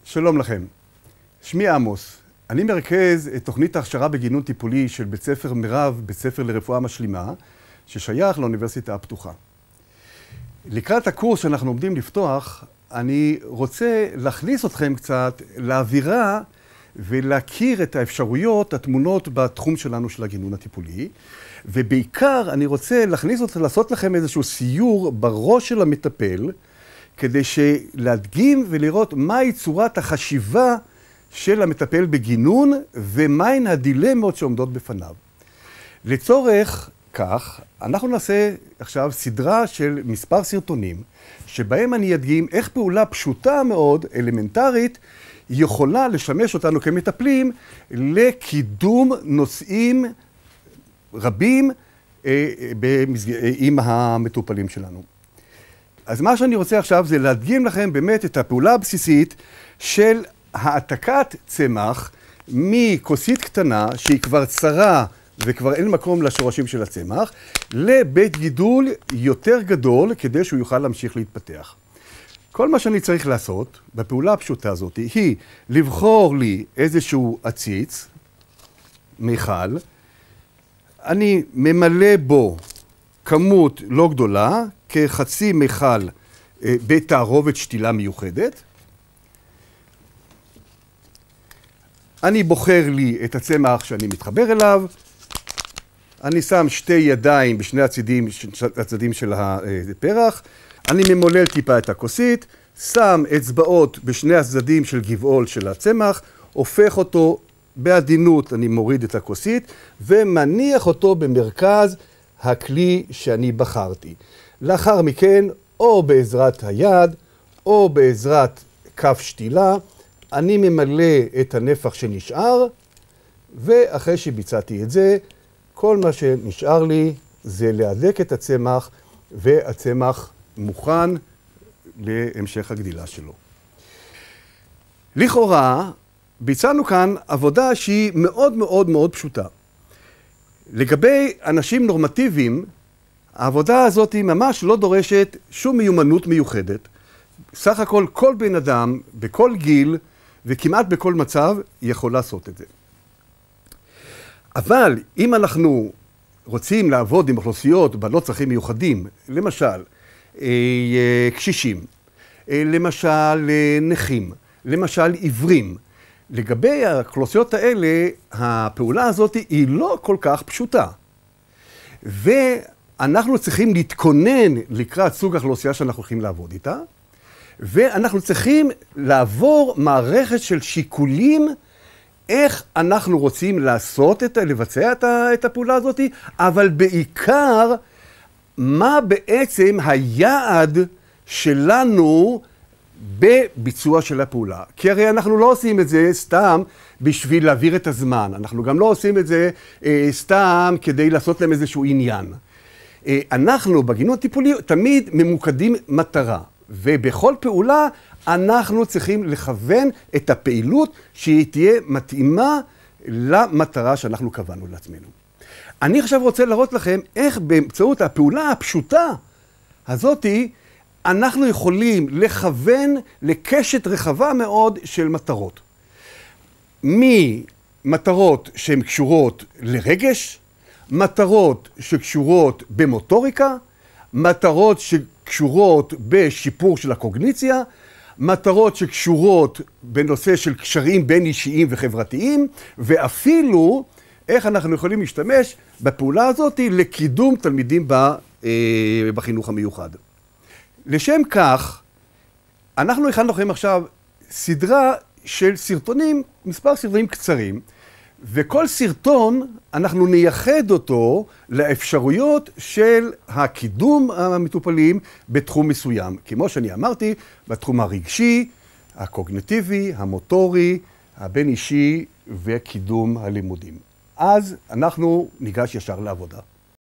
שלום לכם, שמי עמוס. אני מרכז את תוכנית ההכשרה בגינון טיפולי של בית ספר מירב, בית ספר לרפואה משלימה, ששייך לאוניברסיטה הפתוחה. לקראת הקורס שאנחנו עומדים לפתוח, אני רוצה להכניס אתכם קצת לאווירה ולהכיר את האפשרויות הטמונות בתחום שלנו של הגינון הטיפולי, ובעיקר אני רוצה לעשות לכם איזשהו סיור בראש של המטפל, כדי להדגים ולראות מהי צורת החשיבה של המטפל בגינון ומהן הדילמות שעומדות בפניו. לצורך כך, אנחנו נעשה עכשיו סדרה של מספר סרטונים, שבהם אני אדגים איך פעולה פשוטה מאוד, אלמנטרית, יכולה לשמש אותנו כמטפלים לקידום נושאים רבים עם המטופלים שלנו. אז מה שאני רוצה עכשיו זה להדגים לכם באמת את הפעולה הבסיסית של העתקת צמח מכוסית קטנה שהיא כבר צרה וכבר אין מקום לשורשים של הצמח, לבית גידול יותר גדול כדי שהוא יוכל להמשיך להתפתח. כל מה שאני צריך לעשות בפעולה הפשוטה הזאת היא לבחור לי איזשהו עציץ, מיכל, אני ממלא בו כמות לא גדולה, כחצי מיכל בתערובת שתילה מיוחדת. אני בוחר לי את הצמח שאני מתחבר אליו. אני שם שתי ידיים בשני הצדדים של הפרח. אני ממולל טיפה את הכוסית, שם אצבעות בשני הצדדים של גבעול של הצמח, הופך אותו בעדינות, אני מוריד את הכוסית, ומניח אותו במרכז הכלי שאני בחרתי. לאחר מכן, או בעזרת היד, או בעזרת כף שתילה, אני ממלא את הנפח שנשאר, ואחרי שביצעתי את זה, כל מה שנשאר לי זה להדק את הצמח, והצמח מוכן להמשך הגדילה שלו. לכאורה, ביצענו כאן עבודה שהיא מאוד מאוד מאוד פשוטה. לגבי אנשים נורמטיביים, העבודה הזאת ממש לא דורשת שום מיומנות מיוחדת. סך הכל, כל בן אדם, בכל גיל וכמעט בכל מצב, יכול לעשות את זה. אבל אם אנחנו רוצים לעבוד עם אוכלוסיות בעלות צרכים מיוחדים, למשל, קשישים, למשל, נכים, למשל, עיוורים, לגבי האוכלוסיות האלה, הפעולה הזאת היא לא כל כך פשוטה. ואנחנו צריכים להתכונן לקראת סוג האוכלוסייה שאנחנו הולכים לעבוד איתה, ואנחנו צריכים לעבור מערכת של שיקולים איך אנחנו רוצים לבצע את הפעולה הזאת, אבל בעיקר מה בעצם היעד שלנו בביצוע של הפעולה. כי הרי אנחנו לא עושים את זה סתם בשביל להעביר את הזמן. אנחנו גם לא עושים את זה סתם כדי לעשות להם איזשהו עניין. אנחנו בגינון הטיפולי תמיד ממוקדים מטרה. ובכל פעולה אנחנו צריכים לכוון את הפעילות שהיא תהיה מתאימה למטרה שאנחנו קבענו לעצמנו. אני עכשיו רוצה להראות לכם איך באמצעות הפעולה הפשוטה הזאתי, אנחנו יכולים לכוון לקשת רחבה מאוד של מטרות. ממטרות שהן קשורות לרגש, מטרות שקשורות במוטוריקה, מטרות שקשורות בשיפור של הקוגניציה, מטרות שקשורות בנושא של קשרים בין אישיים וחברתיים, ואפילו איך אנחנו יכולים להשתמש בפעולה הזאת לקידום תלמידים בחינוך המיוחד. לשם כך, אנחנו הכנו לכם עכשיו סדרה של סרטונים, מספר סרטונים קצרים, וכל סרטון אנחנו נייחד אותו לאפשרויות של הקידום המטופלים בתחום מסוים. כמו שאני אמרתי, בתחום הרגשי, הקוגניטיבי, המוטורי, הבין אישי וקידום הלימודים. אז אנחנו ניגש ישר לעבודה.